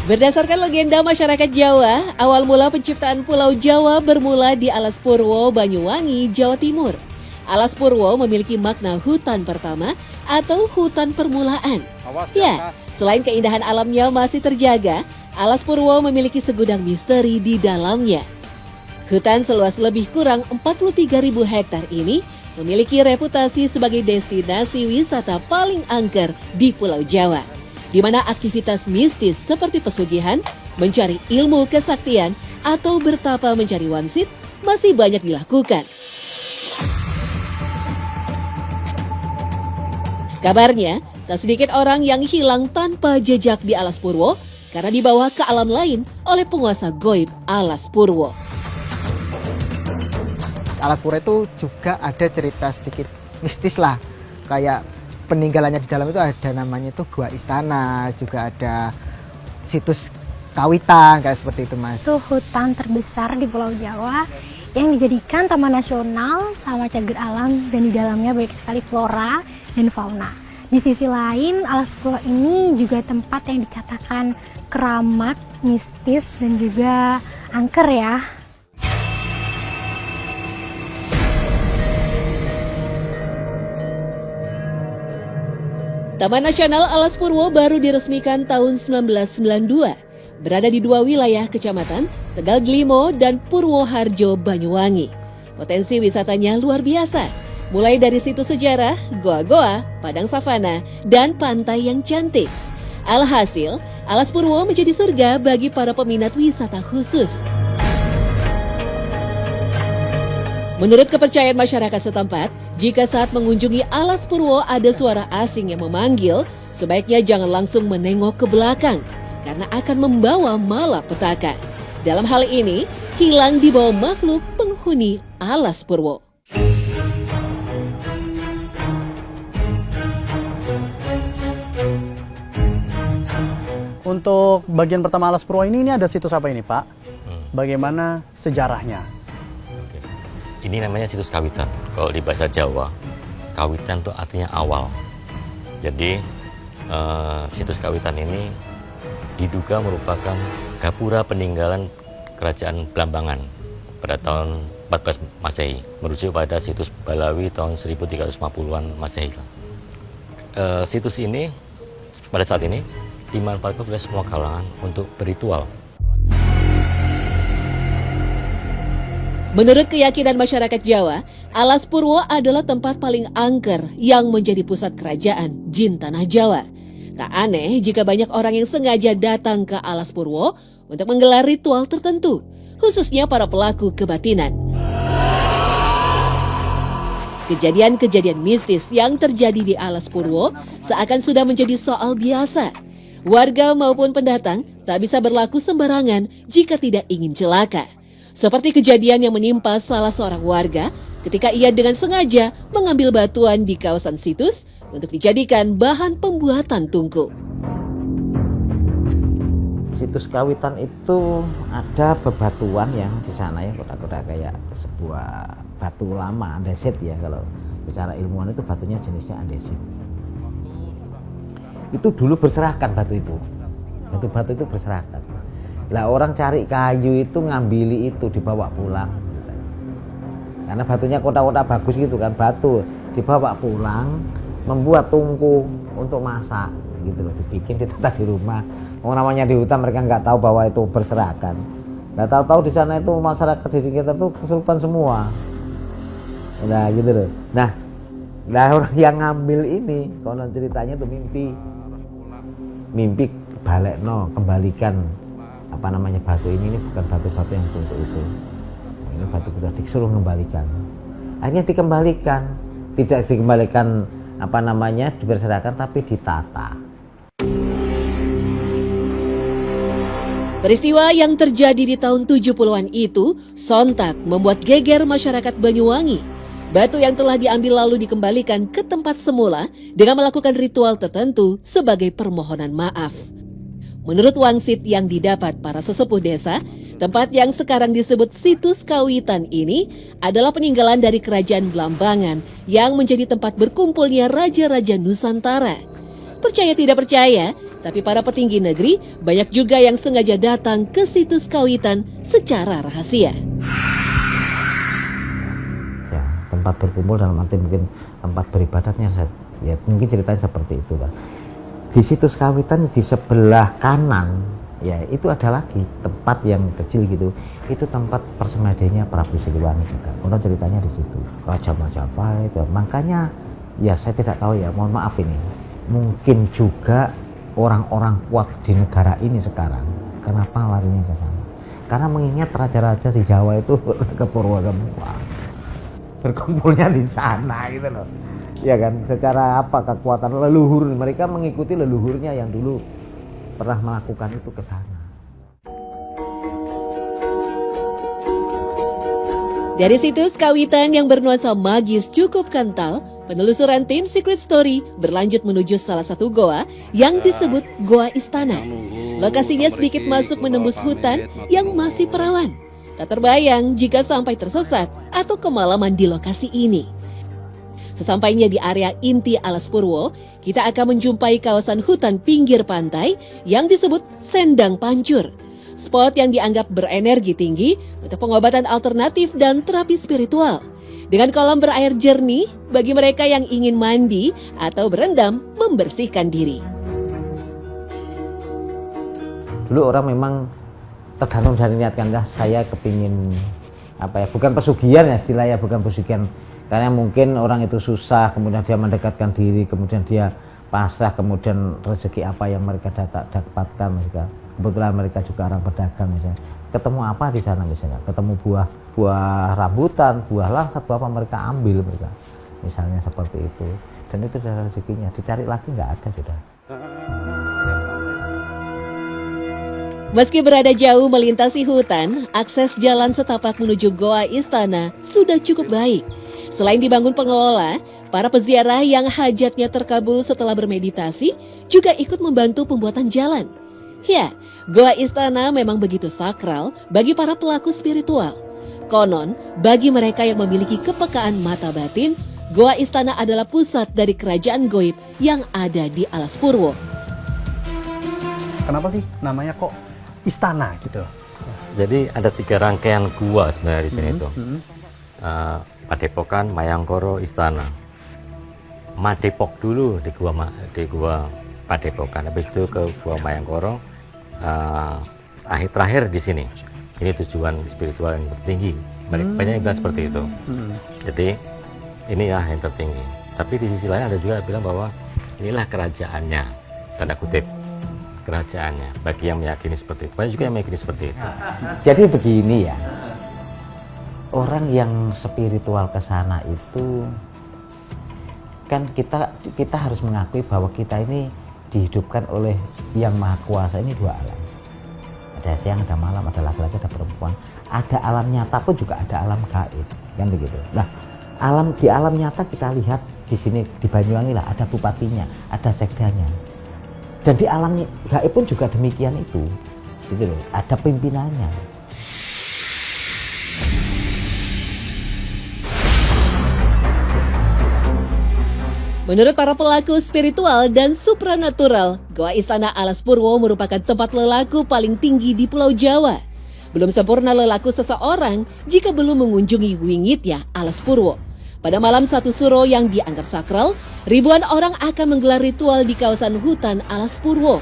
Berdasarkan legenda masyarakat Jawa, awal mula penciptaan Pulau Jawa bermula di Alas Purwo, Banyuwangi, Jawa Timur. Alas Purwo memiliki makna hutan pertama atau hutan permulaan. Ya, selain keindahan alamnya masih terjaga, Alas Purwo memiliki segudang misteri di dalamnya. Hutan seluas lebih kurang 43.000 hektar ini memiliki reputasi sebagai destinasi wisata paling angker di Pulau Jawa, di mana aktivitas mistis seperti pesugihan, mencari ilmu kesaktian, atau bertapa mencari wangsit masih banyak dilakukan. Kabarnya, tak sedikit orang yang hilang tanpa jejak di Alas Purwo karena dibawa ke alam lain oleh penguasa gaib Alas Purwo. Alas Purwo itu juga ada cerita sedikit mistis lah, kayak peninggalannya di dalam itu ada namanya itu Gua Istana, juga ada situs kawitan kayak seperti itu, Mas. Itu hutan terbesar di Pulau Jawa yang dijadikan taman nasional sama cagar alam, dan di dalamnya banyak sekali flora dan fauna. Di sisi lain, Alas Purwo ini juga tempat yang dikatakan keramat, mistis, dan juga angker ya. Taman Nasional Alas Purwo baru diresmikan tahun 1992. Berada di dua wilayah kecamatan, Tegal Glimo dan Purwoharjo, Banyuwangi. Potensi wisatanya luar biasa, mulai dari situs sejarah, goa-goa, padang savana, dan pantai yang cantik. Alhasil, Alas Purwo menjadi surga bagi para peminat wisata khusus. Menurut kepercayaan masyarakat setempat, jika saat mengunjungi Alas Purwo ada suara asing yang memanggil, sebaiknya jangan langsung menengok ke belakang, karena akan membawa malapetaka. Dalam hal ini, hilang di bawah makhluk penghuni Alas Purwo. Untuk bagian pertama Alas Purwo ini ada situs apa ini, Pak? Bagaimana sejarahnya? Ini namanya situs kawitan. Kalau di bahasa Jawa, kawitan itu artinya awal. Jadi situs kawitan ini diduga merupakan gapura peninggalan kerajaan Blambangan pada tahun 14 Masehi, merujuk pada situs Balawi tahun 1350-an Masehi. Situs ini pada saat ini dimanfaatkan oleh semua kalangan untuk berritual. Menurut keyakinan masyarakat Jawa, Alas Purwo adalah tempat paling angker yang menjadi pusat kerajaan jin tanah Jawa. Tak aneh jika banyak orang yang sengaja datang ke Alas Purwo untuk menggelar ritual tertentu, khususnya para pelaku kebatinan. Kejadian-kejadian mistis yang terjadi di Alas Purwo seakan sudah menjadi soal biasa. Warga maupun pendatang tak bisa berlaku sembarangan jika tidak ingin celaka. Seperti kejadian yang menimpa salah seorang warga ketika ia dengan sengaja mengambil batuan di kawasan situs untuk dijadikan bahan pembuatan tungku. Situs kawitan itu ada bebatuan yang di sana ya, kotak-kotak kayak sebuah batu lama, andesit ya, kalau secara ilmuwan itu batunya jenisnya andesit. Itu dulu berserakan batu itu. Batu-batu itu berserakan. Lah orang cari kayu itu ngambil itu dibawa pulang. Karena batunya kotak-kotak bagus gitu kan, batu dibawa pulang, membuat tungku untuk masak gitu loh, dibikin ditata di rumah. Namanya di hutan mereka nggak tahu bahwa itu berserakan. Nah tahu-tahu di sana itu masyarakat di sekitar itu kesurupan semua. Nah gitu loh. Nah orang yang ngambil ini, konon ceritanya tuh mimpi balekno, kembalikan apa namanya batu ini bukan batu-batu yang untuk itu. Ini batu kita disuruh mengembalikan. Akhirnya dikembalikan, tidak dikembalikan apa namanya diberserakan tapi ditata. Peristiwa yang terjadi di tahun 70-an itu sontak membuat geger masyarakat Banyuwangi. Batu yang telah diambil lalu dikembalikan ke tempat semula dengan melakukan ritual tertentu sebagai permohonan maaf. Menurut wangsit yang didapat para sesepuh desa, tempat yang sekarang disebut situs kawitan ini adalah peninggalan dari kerajaan Blambangan yang menjadi tempat berkumpulnya raja-raja Nusantara. Percaya tidak percaya, Tapi para petinggi negeri banyak juga yang sengaja datang ke situs Kawitan secara rahasia. Ya, tempat berkumpul dalam arti mungkin tempat beribadatnya, ya mungkin ceritanya seperti itu, Pak. Di situs Kawitan di sebelah kanan, ya itu ada lagi tempat yang kecil gitu. Itu tempat persemadiannya Prabu Siliwangi juga. Konon ceritanya di situ. Raja Majapahit. Makanya ya saya tidak tahu ya, mohon maaf ini. Mungkin juga orang-orang kuat di negara ini sekarang, kenapa larinya ke sana? Karena mengingat raja-raja di Jawa itu ke Purwokerto, berkumpulnya di sana gitu loh. Ya kan, secara apa kekuatan leluhur, mereka mengikuti leluhurnya yang dulu pernah melakukan itu ke sana. Dari situs Kawitan yang bernuansa magis cukup kental, penelusuran tim Secret Story berlanjut menuju salah satu goa yang disebut Goa Istana. Lokasinya sedikit masuk menembus hutan yang masih perawan. Tak terbayang jika sampai tersesat atau kemalaman di lokasi ini. Sesampainya di area inti Alas Purwo, kita akan menjumpai kawasan hutan pinggir pantai yang disebut Sendang Pancur. Spot yang dianggap berenergi tinggi untuk pengobatan alternatif dan terapi spiritual. Dengan kolam berair jernih bagi mereka yang ingin mandi atau berendam membersihkan diri. Dulu orang memang tergantung dari niat kan, saya kepingin apa ya, bukan pesugihan ya istilahnya, bukan pesugihan. Karena mungkin orang itu susah, kemudian dia mendekatkan diri, kemudian dia pasrah, kemudian rezeki apa yang mereka dapatkan misalnya. Kebetulan mereka juga orang pedagang misalnya. Ketemu apa di sana misalnya? Ketemu buah rambutan, buah langsat, buah apa mereka ambil mereka. Misalnya seperti itu. Dan itu sudah rezekinya. Dicari lagi nggak ada sudah. Meski berada jauh melintasi hutan, akses jalan setapak menuju Goa Istana sudah cukup baik. Selain dibangun pengelola, para peziarah yang hajatnya terkabul setelah bermeditasi juga ikut membantu pembuatan jalan. Ya, Goa Istana memang begitu sakral bagi para pelaku spiritual. Konon, bagi mereka yang memiliki kepekaan mata batin, Goa Istana adalah pusat dari kerajaan goib yang ada di Alas Purwo. Kenapa sih namanya kok istana gitu? Jadi ada 3 rangkaian gua sebenarnya di sini itu. Padepokan, Mayangkoro, Istana. Madepok dulu di gua Padepokan, habis itu ke gua Mayangkoro. Akhir terakhir di sini. Ini tujuan spiritual yang tertinggi. Banyak yang bilang seperti itu. Jadi inilah yang tertinggi. Tapi di sisi lain ada juga yang bilang bahwa inilah kerajaannya, tanda kutip kerajaannya. Bagi yang meyakini seperti itu, banyak juga yang meyakini seperti itu. Jadi begini ya, orang yang spiritual ke sana itu kan kita harus mengakui bahwa kita ini dihidupkan oleh yang maha kuasa ini 2 alam. Ada siang, ada malam, ada laki-laki, ada perempuan. Ada alam nyata pun juga ada alam gaib, kan begitu. Nah, di alam nyata kita lihat di sini di Banyuwangi lah ada bupatinya, ada sekdanya. Dan di alam gaib pun juga demikian itu, gitu loh. Ada pimpinannya. Menurut para pelaku spiritual dan supranatural, Goa Istana Alas Purwo merupakan tempat lelaku paling tinggi di Pulau Jawa. Belum sempurna lelaku seseorang jika belum mengunjungi wingitnya Alas Purwo. Pada malam 1 suro yang dianggap sakral, ribuan orang akan menggelar ritual di kawasan hutan Alas Purwo.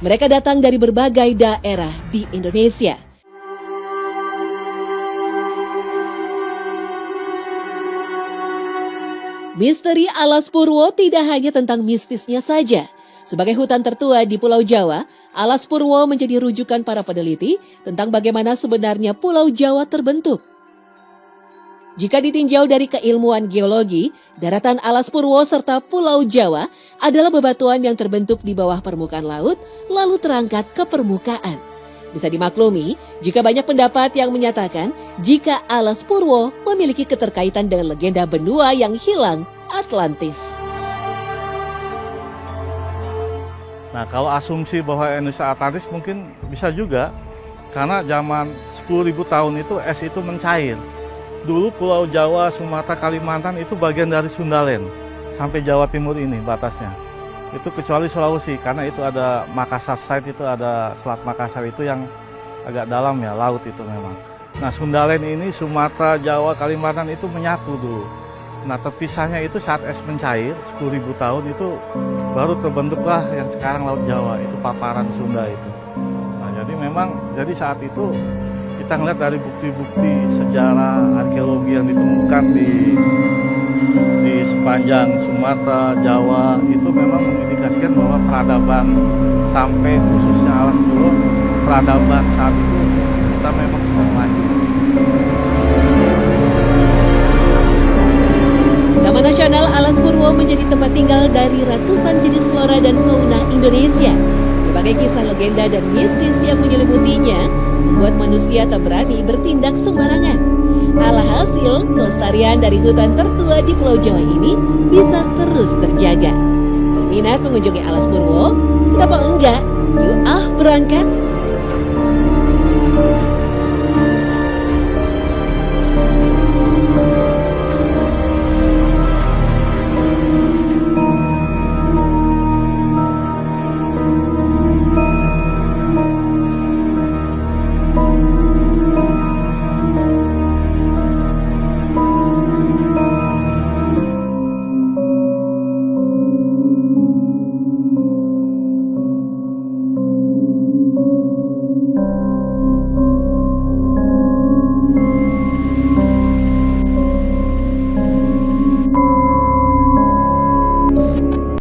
Mereka datang dari berbagai daerah di Indonesia. Misteri Alas Purwo tidak hanya tentang mistisnya saja. Sebagai hutan tertua di Pulau Jawa, Alas Purwo menjadi rujukan para peneliti tentang bagaimana sebenarnya Pulau Jawa terbentuk. Jika ditinjau dari keilmuan geologi, daratan Alas Purwo serta Pulau Jawa adalah bebatuan yang terbentuk di bawah permukaan laut lalu terangkat ke permukaan. Bisa dimaklumi jika banyak pendapat yang menyatakan jika Alas Purwo memiliki keterkaitan dengan legenda benua yang hilang Atlantis. Nah, kalau asumsi bahwa Indonesia Atlantis mungkin bisa juga karena zaman 10.000 tahun itu es itu mencair. Dulu Pulau Jawa, Sumatera, Kalimantan itu bagian dari Sundaland sampai Jawa Timur ini batasnya. itu kecuali Sulawesi, karena itu ada Makassar side, itu ada Selat Makassar itu yang agak dalam ya, laut itu memang. Nah Sundalen ini Sumatera, Jawa, Kalimantan itu menyatu dulu. Nah terpisahnya itu saat es mencair 10.000 tahun itu baru terbentuklah yang sekarang Laut Jawa, itu paparan Sunda itu. Nah jadi memang saat itu kita ngeliat dari bukti-bukti sejarah arkeologi yang ditemukan di sepanjang Sumatera, Jawa itu memang mengindikasikan bahwa peradaban sampai khususnya Alas Purwo, peradaban saat itu kita memang cukup maju. Taman Nasional Alas Purwo menjadi tempat tinggal dari ratusan jenis flora dan fauna Indonesia. Berbagai kisah legenda dan mistis yang menyelimutinya membuat manusia tak berani bertindak sembarangan. Alhasil, kelestarian dari hutan tertua di Pulau Jawa ini bisa terus terjaga. Berminat mengunjungi Alas Purwo? Kenapa enggak? Yuk berangkat!